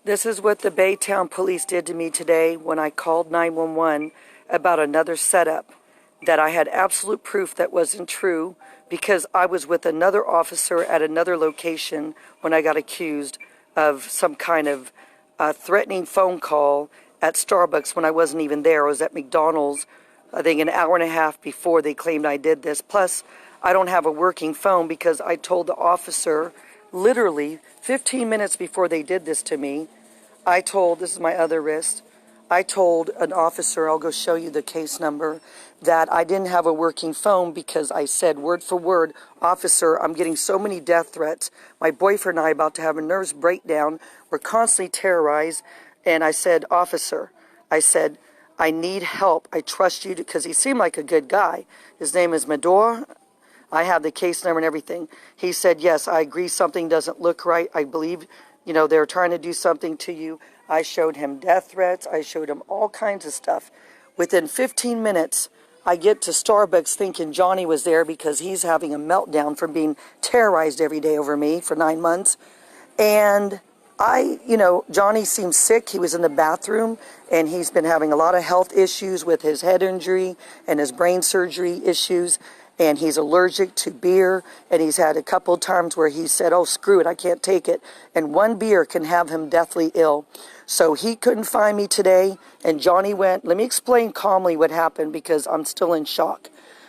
This is what the Baytown police did to me today when I called 911 about another setup that I had absolute proof that wasn't true because I was with another officer at another location when I got accused of some kind of threatening phone call at Starbucks when I wasn't even there. I was at McDonald's, I think an hour and a half before they claimed I did this. Plus, I don't have a working phone because I told the officer literally 15 minutes before they did this to me, this is my other wrist, I told an officer, I'll go show you the case number, that I didn't have a working phone because I said word for word, officer, I'm getting so many death threats. My boyfriend and I are about to have a nervous breakdown. We're constantly terrorized. And I said, officer, I need help. I trust you because he seemed like a good guy. His name is Medor. I have the case number and everything. He said, yes, I agree something doesn't look right. I believe, they're trying to do something to you. I showed him death threats. I showed him all kinds of stuff. Within 15 minutes, I get to Starbucks thinking Johnny was there because he's having a meltdown from being terrorized every day over me for 9 months. And Johnny seems sick. He was in the bathroom, and he's been having a lot of health issues with his head injury and his brain surgery issues. And he's allergic to beer, and he's had a couple of times where he said, oh, screw it, I can't take it. And one beer can have him deathly ill. So he couldn't find me today, and Johnny went. Let me explain calmly what happened because I'm still in shock.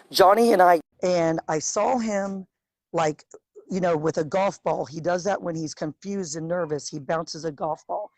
Johnny and I saw him with a golf ball. He does that when he's confused and nervous. He bounces a golf ball.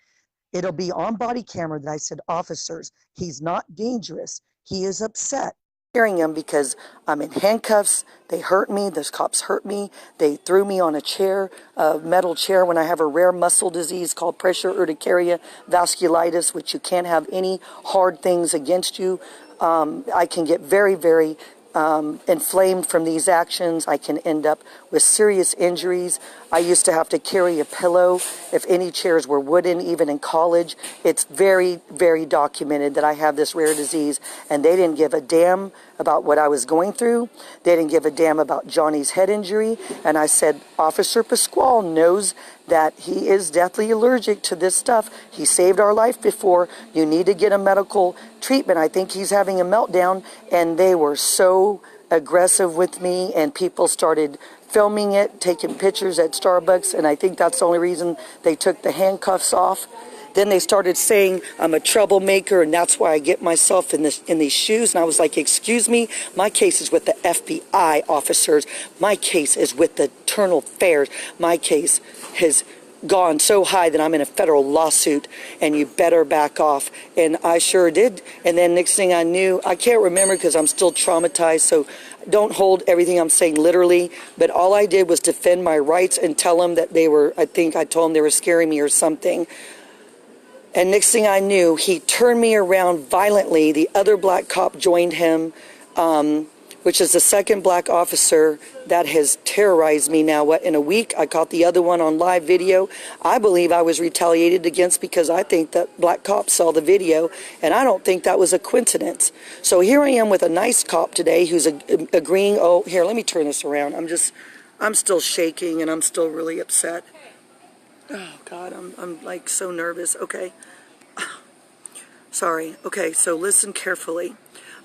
It'll be on body camera that I said, officers, he's not dangerous. He is upset. Hearing him because I'm in handcuffs. They hurt me. Those cops hurt me. They threw me on a chair, a metal chair, when I have a rare muscle disease called pressure urticaria vasculitis, which you can't have any hard things against you. I can get very, very inflamed from these actions. I can end up with serious injuries. I used to have to carry a pillow if any chairs were wooden, even in college. It's very, very documented that I have this rare disease, and they didn't give a damn about what I was going through. They didn't give a damn about Johnny's head injury. And I said, Officer Pasquale knows that he is deathly allergic to this stuff. He saved our life before. You need to get a medical treatment. I think he's having a meltdown. And they were so aggressive with me, and people started filming it, taking pictures at Starbucks, and I think that's the only reason they took the handcuffs off. Then they started saying I'm a troublemaker, and that's why I get myself in these shoes. And I was like, excuse me, my case is with the FBI officers. My case is with the Internal Affairs. My case has gone so high that I'm in a federal lawsuit, and you better back off. And I sure did. And then next thing I knew, I can't remember because I'm still traumatized, so don't hold everything I'm saying literally, but all I did was defend my rights and tell them that I think I told them they were scaring me or something. And next thing I knew, he turned me around violently. The other black cop joined him, which is the second black officer that has terrorized me now. In a week? I caught the other one on live video. I believe I was retaliated against because I think that black cop saw the video, and I don't think that was a coincidence. So here I am with a nice cop today who's agreeing. Oh, here, let me turn this around. I'm still shaking, and I'm still really upset. Oh, God, I'm like so nervous. Okay. Sorry. Okay, so listen carefully.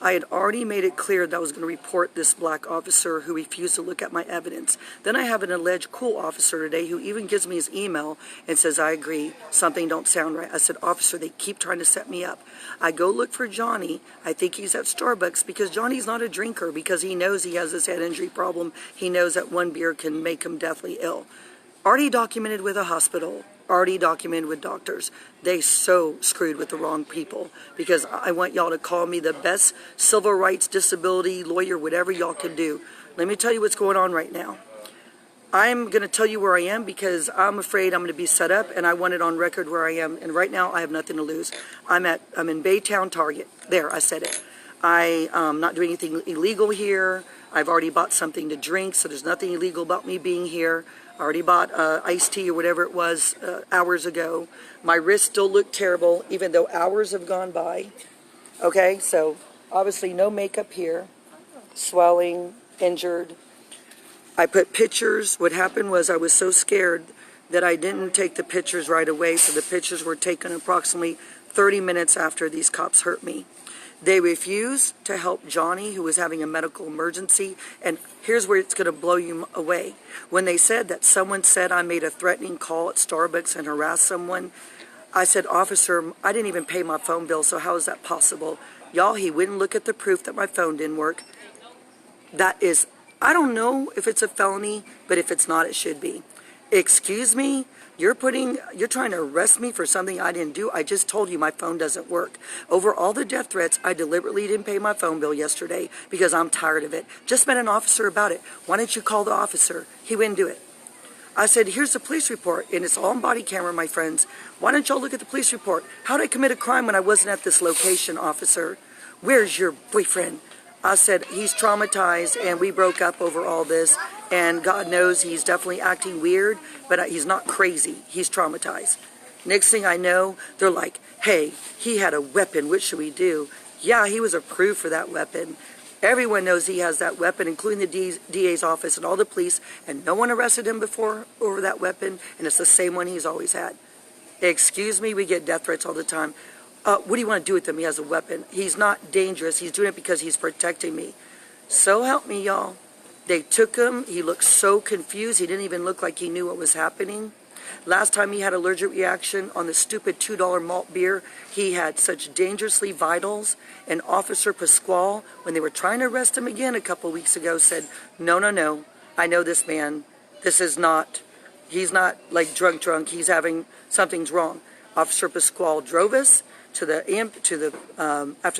I had already made it clear that I was going to report this black officer who refused to look at my evidence. Then I have an alleged cool officer today who even gives me his email and says, I agree, something don't sound right. I said, officer, they keep trying to set me up. I go look for Johnny. I think he's at Starbucks because Johnny's not a drinker because he knows he has this head injury problem. He knows that one beer can make him deathly ill. Already documented with a hospital, already documented with doctors. They so screwed with the wrong people because I want y'all to call me the best civil rights disability lawyer, whatever y'all can do. Let me tell you what's going on right now. I'm going to tell you where I am because I'm afraid I'm going to be set up, and I want it on record where I am. And right now I have nothing to lose. I'm in Baytown Target. There, I said it. I'm not doing anything illegal here. I've already bought something to drink, so there's nothing illegal about me being here. I already bought iced tea or whatever it was hours ago. My wrists still look terrible, even though hours have gone by. Okay, so obviously no makeup here. Swelling, injured. I put pictures. What happened was I was so scared that I didn't take the pictures right away, so the pictures were taken approximately 30 minutes after these cops hurt me. They refused to help Johnny, who was having a medical emergency, and here's where it's going to blow you away. When they said that someone said I made a threatening call at Starbucks and harassed someone, I said, officer, I didn't even pay my phone bill, so how is that possible? Y'all, he wouldn't look at the proof that my phone didn't work. That is, I don't know if it's a felony, but if it's not, it should be. Excuse me? You're trying to arrest me for something I didn't do. I just told you my phone doesn't work. Over all the death threats, I deliberately didn't pay my phone bill yesterday because I'm tired of it. Just met an officer about it. Why didn't you call the officer? He wouldn't do it. I said, here's the police report, and it's all on body camera, my friends. Why don't y'all look at the police report? How did I commit a crime when I wasn't at this location, officer? Where's your boyfriend? I said, he's traumatized, and we broke up over all this, and God knows he's definitely acting weird, but he's not crazy. He's traumatized. Next thing I know, they're like, hey, he had a weapon. What should we do? Yeah, he was approved for that weapon. Everyone knows he has that weapon, including the DA's office and all the police, and no one arrested him before over that weapon, and it's the same one he's always had. Excuse me, we get death threats all the time. What do you want to do with him? He has a weapon. He's not dangerous. He's doing it because he's protecting me. So help me, y'all. They took him. He looked so confused. He didn't even look like he knew what was happening. Last time he had allergic reaction on the stupid $2 malt beer, he had such dangerously vitals. And Officer Pasquale, when they were trying to arrest him again a couple weeks ago, said, no, no, no. I know this man. This is not, he's not like drunk. He's having, something's wrong. Officer Pasquale drove us after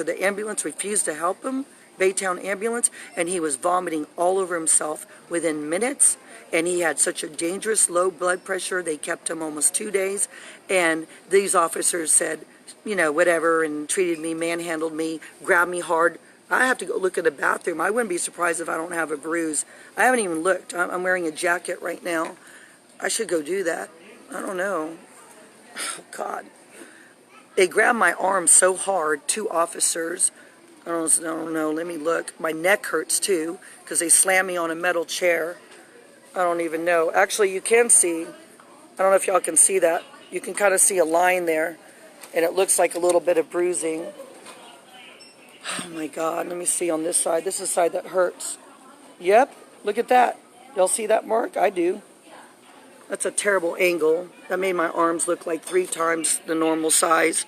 the ambulance refused to help him, Baytown ambulance, and he was vomiting all over himself within minutes, and he had such a dangerous low blood pressure, they kept him almost 2 days, and these officers said, you know, whatever, and treated me, manhandled me, grabbed me hard. I have to go look at the bathroom. I wouldn't be surprised if I don't have a bruise. I haven't even looked. I'm wearing a jacket right now. I should go do that. I don't know. Oh, God. They grabbed my arm so hard, 2 officers. I don't know, let me look. My neck hurts too, because they slammed me on a metal chair. I don't even know. Actually, you can see, I don't know if y'all can see that. You can kind of see a line there, and it looks like a little bit of bruising. Oh my God, let me see on this side. This is the side that hurts. Yep, look at that. Y'all see that mark? I do. That's a terrible angle. That made my arms look like 3 times the normal size.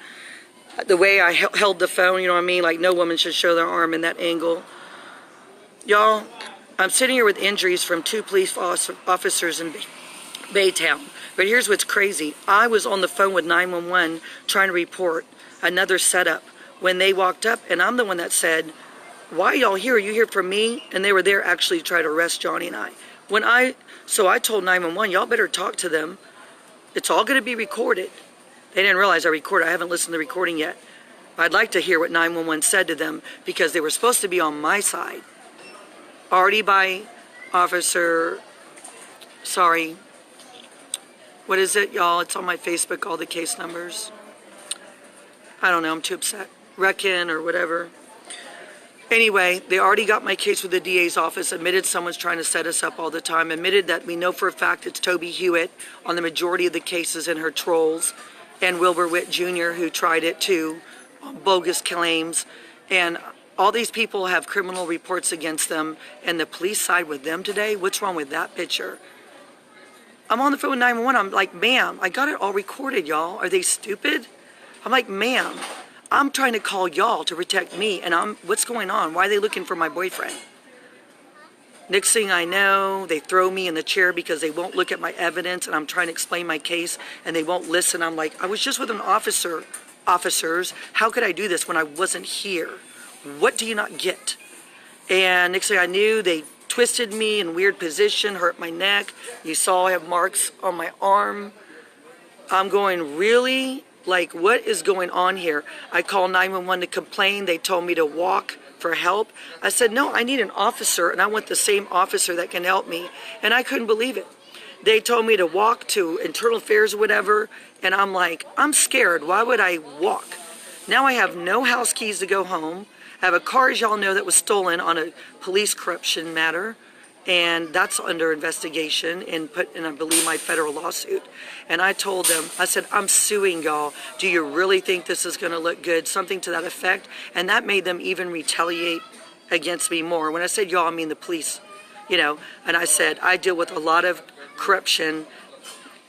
The way I held the phone, you know what I mean? Like no woman should show their arm in that angle. Y'all, I'm sitting here with injuries from 2 police officers in Baytown. But here's what's crazy. I was on the phone with 911 trying to report another setup when they walked up, and I'm the one that said, why are y'all here? Are you here for me? And they were there actually to try to arrest Johnny and I. So I told 911, y'all better talk to them. It's all going to be recorded. They didn't realize I recorded. I haven't listened to the recording yet. I'd like to hear what 911 said to them because they were supposed to be on my side. Already by Officer, sorry, what is it, y'all? It's on my Facebook, all the case numbers. I don't know, I'm too upset. Reckon or whatever. Anyway, they already got my case with the DA's office, admitted someone's trying to set us up all the time, admitted that we know for a fact it's Toby Hewitt on the majority of the cases in her trolls, and Wilbur Witt Jr., who tried it too, bogus claims. And all these people have criminal reports against them, and the police side with them today? What's wrong with that picture? I'm on the phone with 911. I'm like, ma'am, I got it all recorded, y'all. Are they stupid? I'm like, ma'am, I'm trying to call y'all to protect me, and what's going on? Why are they looking for my boyfriend? Next thing I know, they throw me in the chair because they won't look at my evidence, and I'm trying to explain my case, and they won't listen. I'm like, I was just with an officer. Officers, how could I do this when I wasn't here? What do you not get? And next thing I knew, they twisted me in weird position, hurt my neck. You saw I have marks on my arm. I'm going, really? Like, what is going on here? I called 911 to complain. They told me to walk for help. I said, no, I need an officer, and I want the same officer that can help me. And I couldn't believe it. They told me to walk to internal affairs or whatever, and I'm like, I'm scared. Why would I walk? Now I have no house keys to go home. I have a car, as y'all know, that was stolen on a police corruption matter. and that's under investigation and put in, I believe, my federal lawsuit. And I told them, I said, I'm suing y'all. Do you really think this is going to look good? Something to that effect. And that made them even retaliate against me more. When I said y'all, I mean the police, you know. And I said, I deal with a lot of corruption.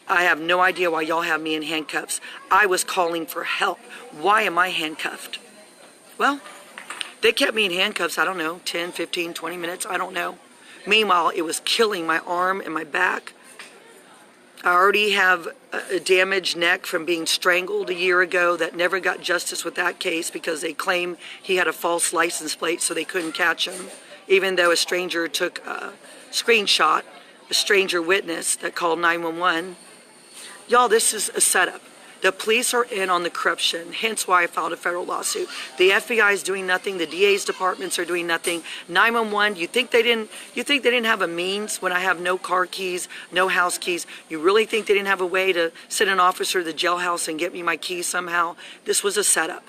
I have no idea why y'all have me in handcuffs. I was calling for help. Why am I handcuffed? Well, they kept me in handcuffs, I don't know, 10, 15, 20 minutes, I don't know. Meanwhile, it was killing my arm and my back. I already have a damaged neck from being strangled a year ago that never got justice with that case because they claim he had a false license plate so they couldn't catch him, even though a stranger took a screenshot, a stranger witness that called 911. Y'all, this is a setup. The police are in on the corruption, hence why I filed a federal lawsuit. The FBI is doing nothing. The DA's departments are doing nothing. 911, you think they didn't have a means when I have no car keys, no house keys? You really think they didn't have a way to send an officer to the jailhouse and get me my keys somehow? This was a setup.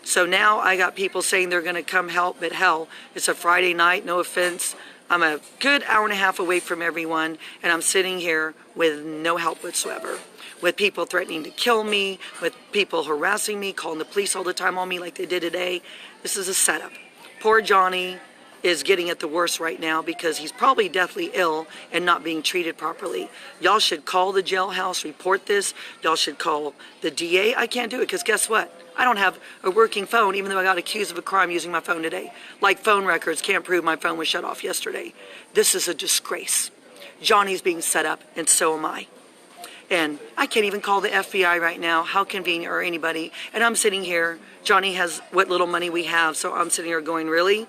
So now I got people saying they're going to come help, but hell, it's a Friday night, no offense. I'm a good hour and a half away from everyone, and I'm sitting here with no help whatsoever. With people threatening to kill me, with people harassing me, calling the police all the time on me like they did today. This is a setup. Poor Johnny is getting it the worst right now because he's probably deathly ill and not being treated properly. Y'all should call the jailhouse, report this. Y'all should call the DA. I can't do it because guess what? I don't have a working phone, even though I got accused of a crime using my phone today. Like phone records can't prove my phone was shut off yesterday. This is a disgrace. Johnny's being set up, and so am I. And I can't even call the FBI right now. How convenient, or anybody. And I'm sitting here. Johnny has what little money we have, so I'm sitting here going, really?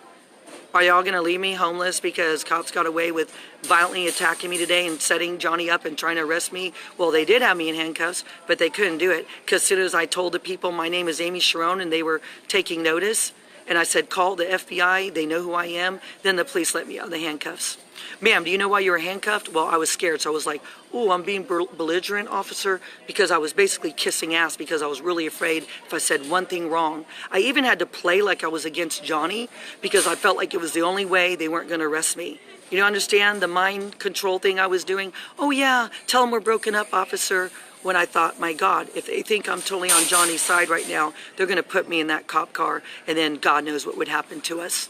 Are y'all going to leave me homeless because cops got away with violently attacking me today and setting Johnny up and trying to arrest me? Well, they did have me in handcuffs, but they couldn't do it because as soon as I told the people my name is Amy Sharon and they were taking notice, and I said, call the FBI, they know who I am, then the police let me out of the handcuffs. Ma'am, do you know why you were handcuffed? Well, I was scared, so I was like, oh, I'm being belligerent, officer, because I was basically kissing ass because I was really afraid if I said one thing wrong. I even had to play like I was against Johnny because I felt like it was the only way they weren't going to arrest me. You don't understand the mind control thing I was doing? Oh, yeah, tell them we're broken up, officer. When I thought, my God, if they think I'm totally on Johnny's side right now, they're going to put me in that cop car, and then God knows what would happen to us.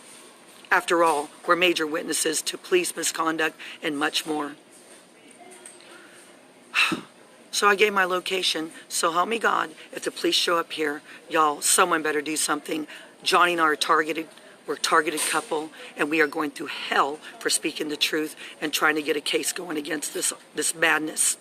After all, we're major witnesses to police misconduct and much more. So I gave my location. So help me God, if the police show up here, y'all, someone better do something. Johnny and I are targeted. We're a targeted couple, and we are going through hell for speaking the truth and trying to get a case going against this madness.